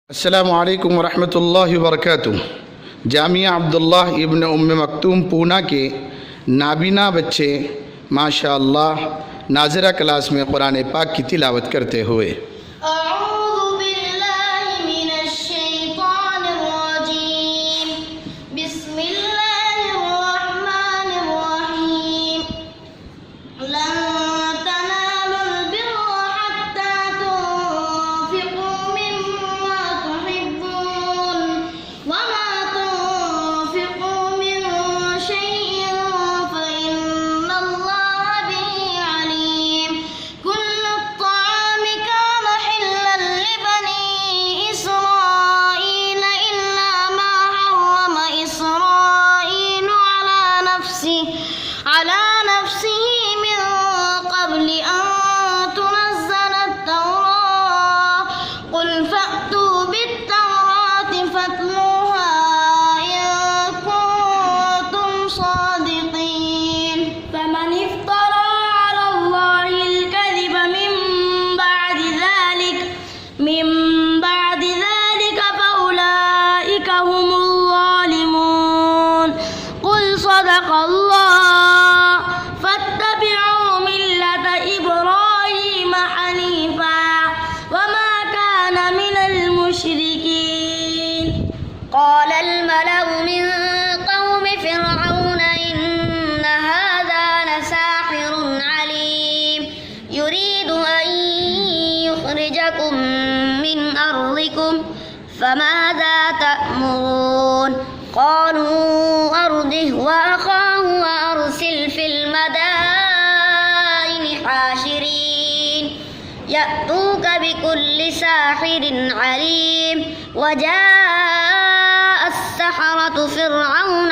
अस्सलामु अलैकुम वरहमतुल्लाहि वबरकातुह। जामिया अब्दुल्ला इब्न उम्मे मक्तूम पूना के नाबीना बच्चे माशाअल्लाह नाज़िरा क्लास में कुरान पाक की तिलावत करते हुए على نفسه من قبل أن تنزل التوراة قل فأتوا بالتوراة فاتلوها إن كنتم صادقين فمن افترى على الله الكذب من بعد ذلك فأولئك هم الظالمون قل صدق الله فاتبعوا ملة إبراهيم حنيفا وما كان من المشركين. قال الملأ من قوم فرعون إن هذا لساحر عليم يريد أن يخرجكم من أرضكم فماذا تأمرون. قالوا أرضه وأخاه وأرسل في المدائن حاشرين يأتوك بكل ساحر عليم. وجاء السحرة فرعون